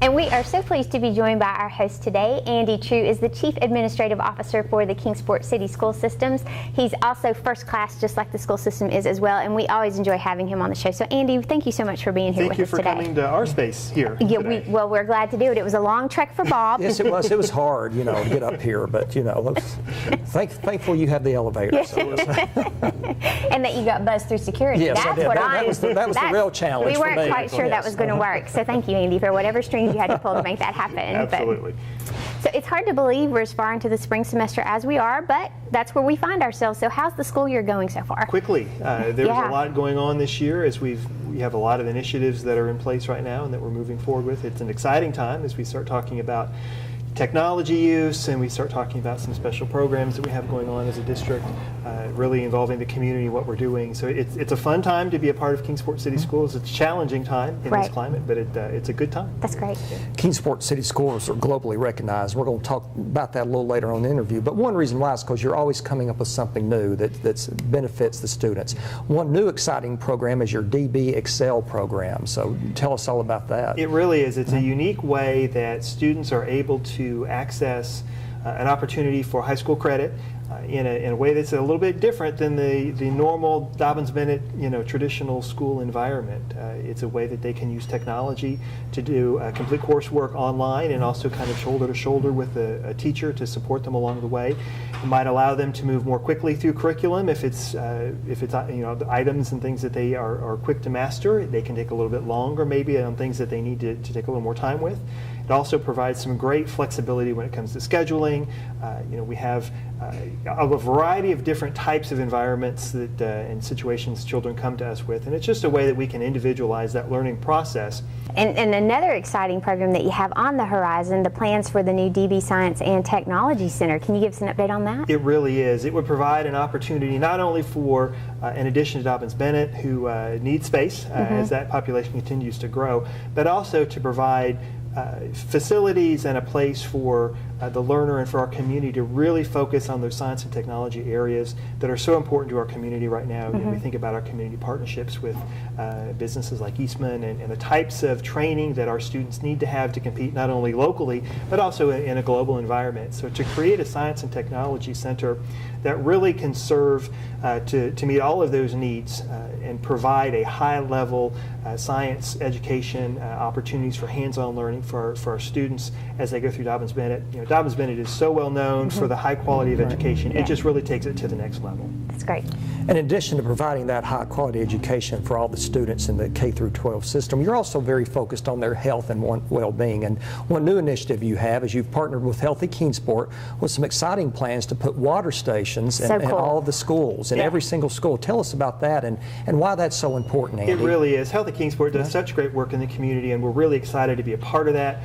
And we are so pleased to be joined by our host today. Andy True is the Chief Administrative Officer for the Kingsport City School Systems. He's also first class, just like the school system is as well, and we always enjoy having him on the show. So Andy, thank you so much for being here with us today. Thank you for coming to our space here today. We're glad to do it. It was a long trek for Bob. Yes, it was. It was hard, to get up here, but, thankful you have the elevator. Yes. And that you got buzzed through security. Yes, That's I did. what that was the real challenge We weren't for me. quite sure that was going to work. So thank you, Andy, for whatever strings you had to pull to make that happen. Absolutely. So it's hard to believe we're as far into the spring semester as we are, but that's where we find ourselves. So how's the school year going so far? Quickly. There's a lot going on this year as we have a lot of initiatives that are in place right now and that we're moving forward with. It's an exciting time as we start talking about technology use and we start talking about some special programs that we have going on as a district, really involving the community, what we're doing. So it's a fun time to be a part of Kingsport City Schools. It's a challenging time in this climate, but it's a good time. That's great. Kingsport City Schools are globally recognized. We're going to talk about that a little later on in the interview, but one reason why is because you're always coming up with something new that benefits the students. One new exciting program is your DB Excel program, so tell us all about that. It really is. It's a unique way that students are able to access an opportunity for high school credit in a way that's a little bit different than the normal Dobyns-Bennett traditional school environment. It's a way that they can use technology to do complete coursework online and also kind of shoulder to shoulder with a teacher to support them along the way. It might allow them to move more quickly through curriculum if it's the items and things that they are quick to master. They can take a little bit longer maybe on things that they need to take a little more time with. It also provides some great flexibility when it comes to scheduling. We have a variety of different types of environments that and situations children come to us with, and it's just a way that we can individualize that learning process. And another exciting program that you have on the horizon, the plans for the new DB Science and Technology Center. Can you give us an update on that? It really is. It would provide an opportunity not only for, in addition to Dobyns-Bennett, who needs space as that population continues to grow, but also to provide facilities and a place for the learner and for our community to really focus on those science and technology areas that are so important to our community right now. We think about our community partnerships with businesses like Eastman and the types of training that our students need to have to compete not only locally but also in a global environment. So to create a science and technology center that really can serve to meet all of those needs and provide a high level science education opportunities for hands-on learning for our students as they go through Dobyns-Bennett. Dobyns-Bennett is so well known for the high quality of education. It just really takes it to the next level. That's great. In addition to providing that high quality education for all the students in the K through 12 system, you're also very focused on their health and well-being. And one new initiative you have is you've partnered with Healthy Kingsport with some exciting plans to put water stations in all of the schools, in every single school. Tell us about that and why that's so important, Andy. It really is. Healthy Kingsport does such great work in the community, and we're really excited to be a part of that,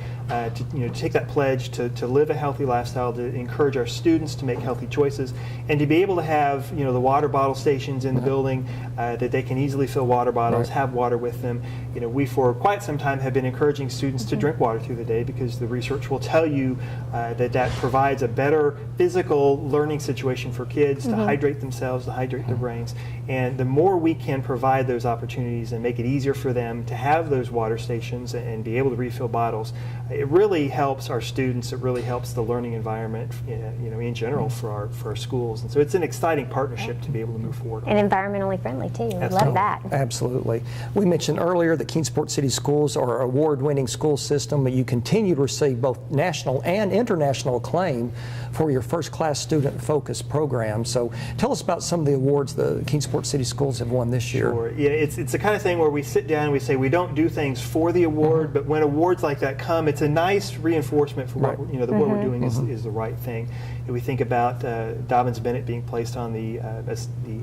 to take that pledge to live a healthy lifestyle, to encourage our students to make healthy choices, and to be able to have the water bottle stations in the building that they can easily fill water bottles, have water with them. We for quite some time have been encouraging students to drink water through the day because the research will tell you that provides a better physical learning situation for kids to hydrate themselves, to hydrate their brains. And the more we can provide those opportunities and make it easier for them to have those water stations and be able to refill bottles, it really helps our students. It really helps the learning environment, in general for our schools. And so it's an exciting partnership to be able to move forward on. And environmentally friendly too. We love that. Absolutely. We mentioned earlier that Kingsport City Schools are an award-winning school system, but you continue to receive both national and international acclaim for your first-class student-focused program. So tell us about some of the awards the Kingsport City Schools have won this year. Sure. Yeah, it's the kind of thing where we sit down and we say we don't do things for the award, but when awards like that come, it's a nice reinforcement for what that what we're doing is the right thing. And we think about Dobyns-Bennett being placed on the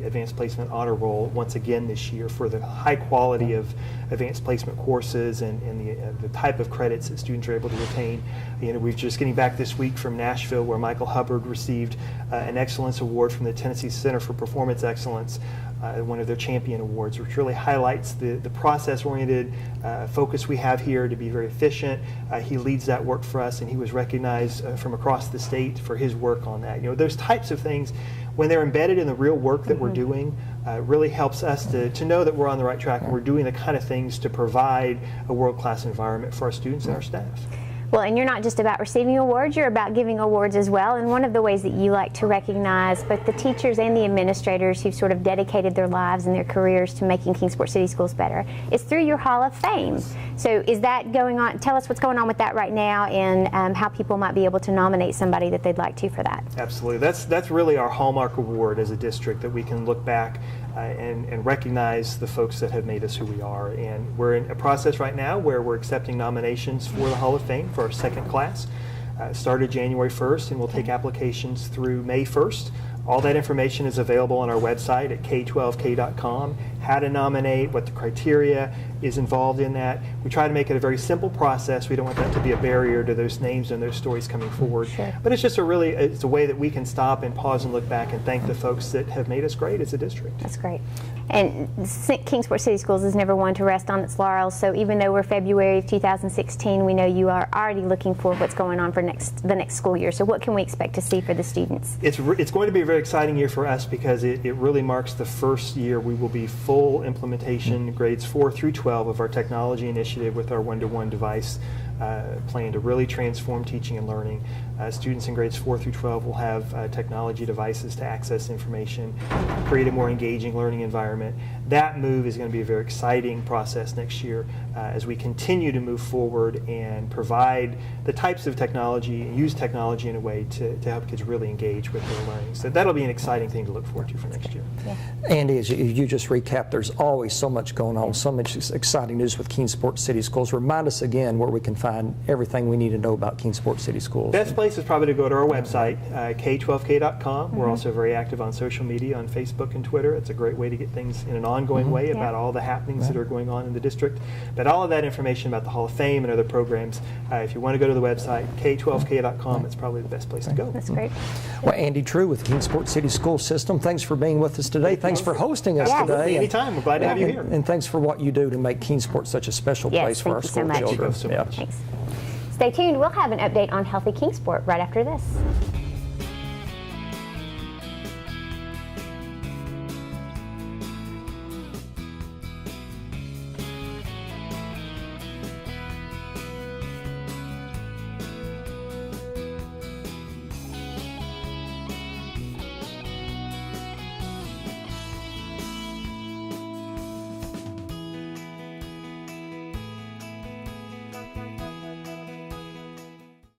Advanced Placement Honor Roll once again this year for the high quality of advanced placement courses and the type of credits that students are able to retain. We're just getting back this week from Nashville where Michael Hubbard received an Excellence Award from the Tennessee Center for Performance Excellence, one of their champion awards, which really highlights the process-oriented focus we have here to be very efficient. He leads that work for us, and he was recognized from across the state for his work on that. Those types of things when they're embedded in the real work that we're doing, really helps us to know that we're on the right track and we're doing the kind of things to provide a world-class environment for our students and our staff. Well, and you're not just about receiving awards, you're about giving awards as well. And one of the ways that you like to recognize both the teachers and the administrators who've sort of dedicated their lives and their careers to making Kingsport City Schools better is through your Hall of Fame. So is that going on? Tell us what's going on with that right now and how people might be able to nominate somebody that they'd like to for that. Absolutely. That's really our hallmark award as a district, that we can look back and recognize the folks that have made us who we are. And we're in a process right now where we're accepting nominations for the Hall of Fame for our second class. Started January 1st, and we'll take applications through May 1st. All that information is available on our website at k12k.com. How to nominate, what the criteria is involved in that. We try to make it a very simple process. We don't want that to be a barrier to those names and those stories coming forward. Sure. But it's just it's a way that we can stop and pause and look back and thank the folks that have made us great as a district. That's great. And Kingsport City Schools is never one to rest on its laurels, so even though we're February of 2016, we know you are already looking for what's going on for the next school year. So what can we expect to see for the students? It's going to be a very exciting year for us because it really marks the first year we will be full implementation, grades 4 through 12, of our technology initiative with our one-to-one device plan to really transform teaching and learning. Students in grades 4 through 12 will have technology devices to access information, create a more engaging learning environment. That move is going to be a very exciting process next year as we continue to move forward and provide the types of technology and use technology in a way to help kids really engage with their learning. So that'll be an exciting thing to look forward to for next year. Yeah. Andy, as you just recapped, there's always so much going on, so much exciting news with Kingsport City Schools. Remind us again where we can find everything we need to know about Kingsport City Schools. Best place is probably to go to our website, k12k.com. We're also very active on social media, on Facebook and Twitter. It's a great way to get things in an ongoing way about all the happenings that are going on in the district. But all of that information about the Hall of Fame and other programs, if you want to go to the website, k12k.com, it's probably the best place to go. That's great. Well, Andy True with the Kingsport City School System, thanks for being with us today. Thanks for hosting us today. Anytime. We're glad to have you here. And thanks for what you do to make Kingsport such a special place for our school children. Thank you so much. Thanks. Stay tuned. We'll have an update on Healthy Kingsport right after this.